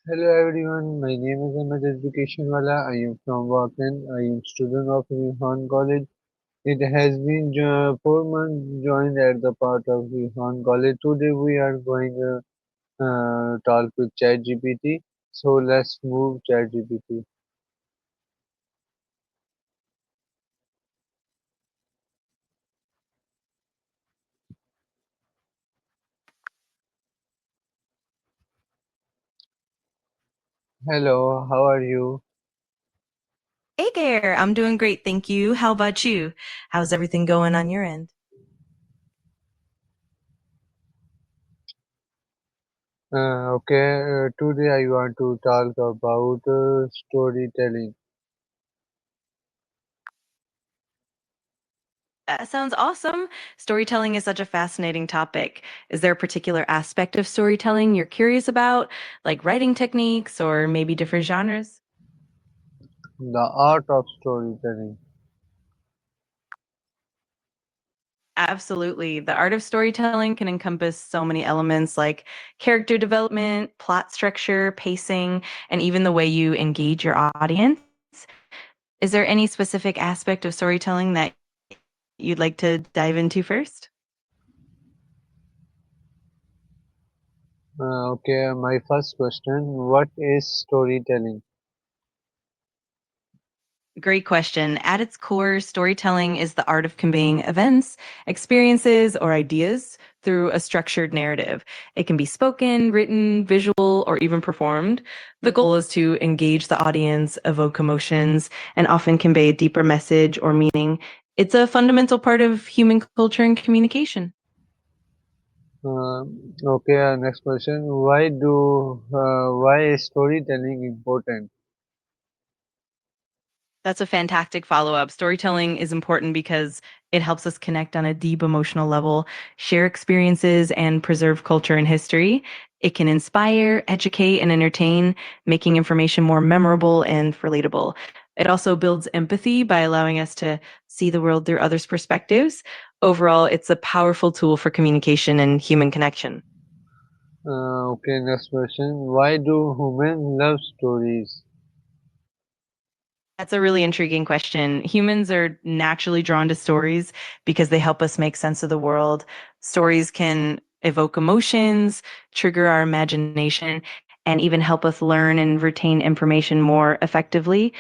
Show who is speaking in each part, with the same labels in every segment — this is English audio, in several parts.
Speaker 1: Hello everyone, my name is Ahmed Education Wala. I am from Wakan. I am student of Rihan College. It has been 4 months joined at the part of Rihan College. Today we are going to talk with ChatGPT. So let's move ChatGPT. Hello, how are you?
Speaker 2: Hey there, I'm doing great, thank you. How about you? How's everything going on your end?
Speaker 1: Today I want to talk about storytelling.
Speaker 2: That sounds awesome. Storytelling is such a fascinating topic. Is there a particular aspect of storytelling you're curious about, like writing techniques or maybe different genres?
Speaker 1: The art of storytelling.
Speaker 2: Absolutely. The art of storytelling can encompass so many elements like character development, plot structure, pacing, and even the way you engage your audience. Is there any specific aspect of storytelling that you'd like to dive into first?
Speaker 1: My first question, what is storytelling?
Speaker 2: Great question. At its core, storytelling is the art of conveying events, experiences, or ideas through a structured narrative. It can be spoken, written, visual, or even performed. The goal is to engage the audience, evoke emotions, and often convey a deeper message or meaning. It's a fundamental part of human culture and communication.
Speaker 1: Next question. Why is storytelling important?
Speaker 2: That's a fantastic follow up. Storytelling is important because it helps us connect on a deep emotional level, share experiences, and preserve culture and history. It can inspire, educate, and entertain, making information more memorable and relatable. It also builds empathy by allowing us to see the world through others' perspectives. Overall, it's a powerful tool for communication and human connection.
Speaker 1: Next question. Why do humans love stories?
Speaker 2: That's a really intriguing question. Humans are naturally drawn to stories because they help us make sense of the world. Stories can evoke emotions, trigger our imagination, and even help us learn and retain information more effectively.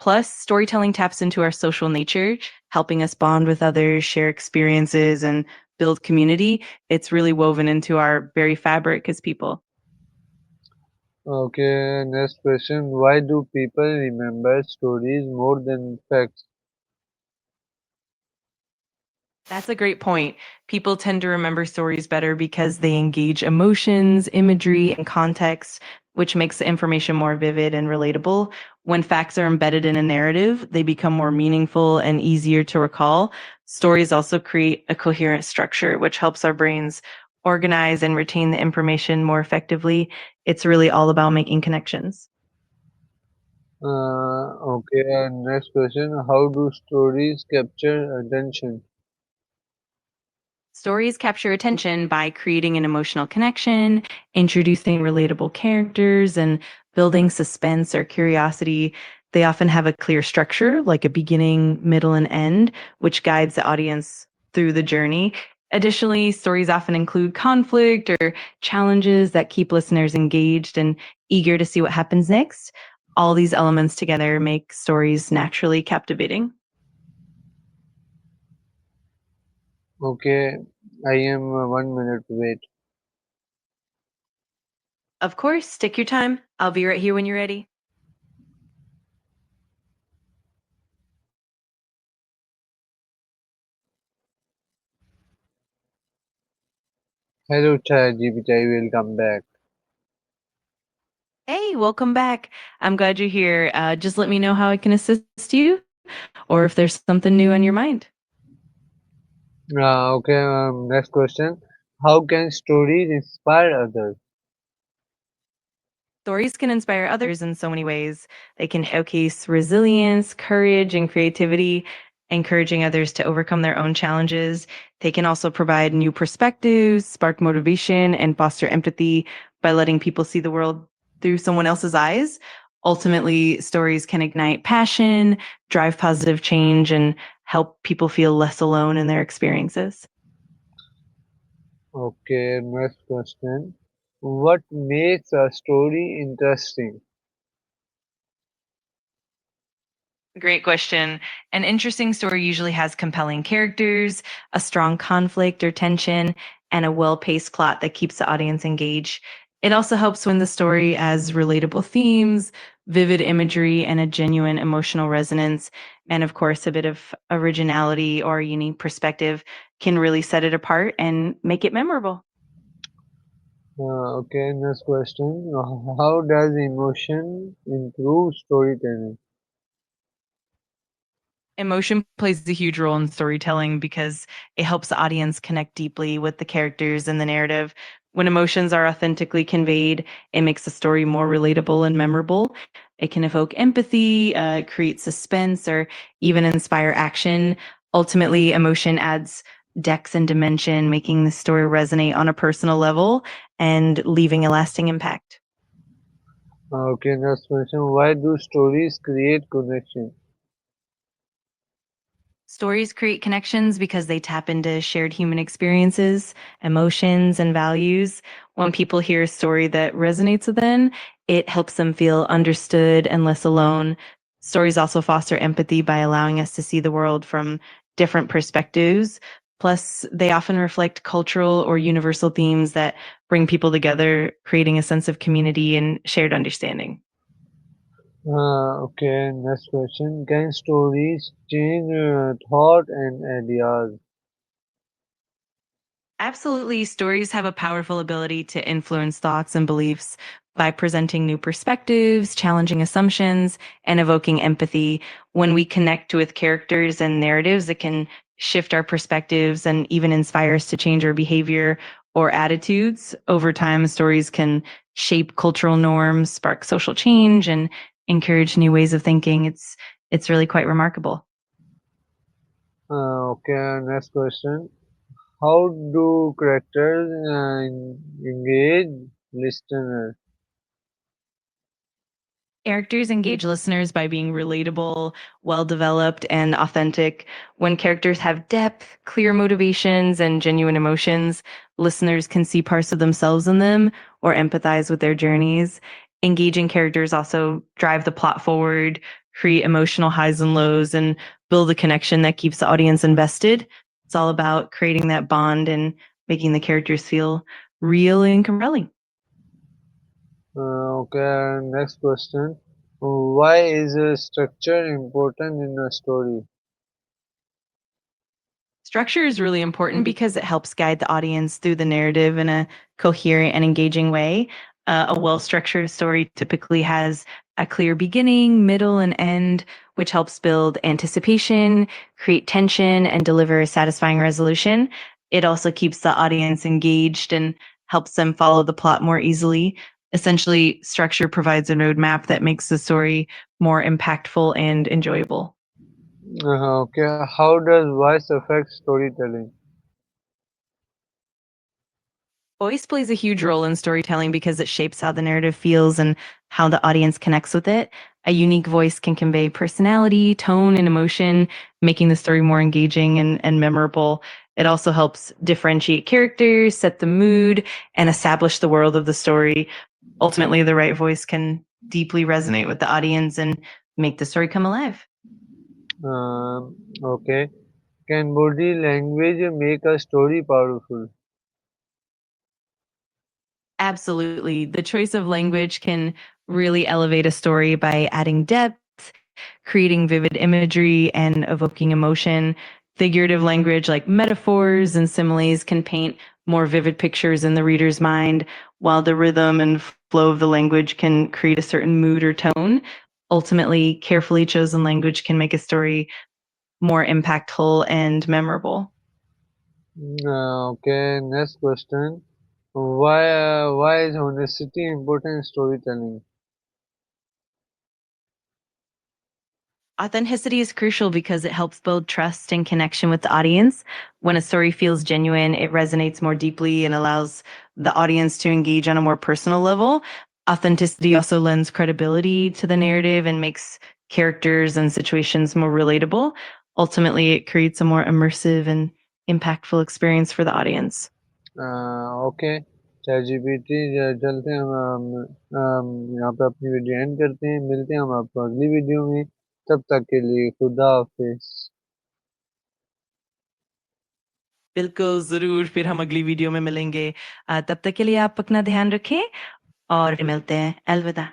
Speaker 2: Plus, storytelling taps into our social nature, helping us bond with others, share experiences, and build community. It's really woven into our very fabric as people.
Speaker 1: Next question. Why do people remember stories more than facts?
Speaker 2: That's a great point. People tend to remember stories better because they engage emotions, imagery, and context, which makes the information more vivid and relatable. When facts are embedded in a narrative, they become more meaningful and easier to recall. Stories also create a coherent structure, which helps our brains organize and retain the information more effectively. It's really all about making connections.
Speaker 1: Next question. How do stories capture attention?
Speaker 2: Stories capture attention by creating an emotional connection, introducing relatable characters, and building suspense or curiosity. They often have a clear structure, like a beginning, middle, and end, which guides the audience through the journey. Additionally, stories often include conflict or challenges that keep listeners engaged and eager to see what happens next. All these elements together make stories naturally captivating.
Speaker 1: Okay, I am 1 minute wait.
Speaker 2: Of course, take your time. I'll be right here when you're ready.
Speaker 1: Hello, ChatGPT. I will come back.
Speaker 2: Hey, welcome back. I'm glad you're here. Just let me know how I can assist you or if there's something new on your mind.
Speaker 1: Next question. How can stories inspire others?
Speaker 2: Stories can inspire others in so many ways. They can showcase resilience, courage, and creativity, encouraging others to overcome their own challenges. They can also provide new perspectives, spark motivation, and foster empathy by letting people see the world through someone else's eyes. Ultimately, stories can ignite passion, drive positive change, and help people feel less alone in their experiences.
Speaker 1: Okay, next question. What makes a story interesting?
Speaker 2: Great question. An interesting story usually has compelling characters, a strong conflict or tension, and a well paced plot that keeps the audience engaged. It also helps when the story has relatable themes, vivid imagery, and a genuine emotional resonance. And of course, a bit of originality or a unique perspective can really set it apart and make it memorable.
Speaker 1: Okay, next question. How does emotion improve storytelling?
Speaker 2: Emotion plays a huge role in storytelling because it helps the audience connect deeply with the characters and the narrative. When emotions are authentically conveyed, it makes the story more relatable and memorable. It can evoke empathy, create suspense, or even inspire action. Ultimately, emotion adds depth and dimension, making the story resonate on a personal level and leaving a lasting impact.
Speaker 1: Okay, next question. Why do stories create connection?
Speaker 2: Stories create connections because they tap into shared human experiences, emotions, and values. When people hear a story that resonates with them, it helps them feel understood and less alone. Stories also foster empathy by allowing us to see the world from different perspectives. Plus, they often reflect cultural or universal themes that bring people together, creating a sense of community and shared understanding.
Speaker 1: Okay, next question. Can stories change thought and ideas?
Speaker 2: Absolutely. Stories have a powerful ability to influence thoughts and beliefs by presenting new perspectives, challenging assumptions, and evoking empathy. When we connect with characters and narratives, it can shift our perspectives and even inspire us to change our behavior or attitudes. Over time, stories can shape cultural norms, spark social change, and encourage new ways of thinking. It's really quite remarkable.
Speaker 1: Okay, next question. How do characters engage listeners?
Speaker 2: Characters engage listeners by being relatable, well developed, and authentic. When characters have depth, clear motivations, and genuine emotions, listeners can see parts of themselves in them or empathize with their journeys. Engaging characters also drive the plot forward, create emotional highs and lows, and build a connection that keeps the audience invested. It's all about creating that bond and making the characters feel real and compelling.
Speaker 1: Okay, next question. Why is structure important in a story?
Speaker 2: Structure is really important because it helps guide the audience through the narrative in a coherent and engaging way. A well structured story typically has a clear beginning, middle, and end, which helps build anticipation, create tension, and deliver a satisfying resolution. It also keeps the audience engaged and helps them follow the plot more easily. Essentially, structure provides a roadmap that makes the story more impactful and enjoyable.
Speaker 1: Okay, how does voice affect storytelling?
Speaker 2: Voice plays a huge role in storytelling because it shapes how the narrative feels and how the audience connects with it. A unique voice can convey personality, tone, and emotion, making the story more engaging and memorable. It also helps differentiate characters, set the mood, and establish the world of the story. Ultimately, the right voice can deeply resonate with the audience and make the story come alive.
Speaker 1: Okay, can body language make a story powerful?
Speaker 2: Absolutely. The choice of language can really elevate a story by adding depth, creating vivid imagery, and evoking emotion. Figurative language like metaphors and similes can paint more vivid pictures in the reader's mind, while the rhythm and flow of the language can create a certain mood or tone. Ultimately, carefully chosen language can make a story more impactful and memorable.
Speaker 1: Okay, next question. Why is honesty important in storytelling?
Speaker 2: Authenticity is crucial because it helps build trust and connection with the audience. When a story feels genuine, it resonates more deeply and allows the audience to engage on a more personal level. Authenticity also lends credibility to the narrative and makes characters and situations more relatable. Ultimately, it creates a more immersive and impactful experience for the audience.
Speaker 1: Okay chat GPT चलते हैं हम यहाँ पे अपनी video and करते हैं मिलते हैं हम आपको अगली वीडियो में तब तक के लिए खुदा हाफिज
Speaker 2: बिल्कुल, ज़रूर, फिर हम अगली वीडियो में मिलेंगे। तब तक के लिए आप अपना ध्यान रखें और फिर मिलते हैं। अलविदा।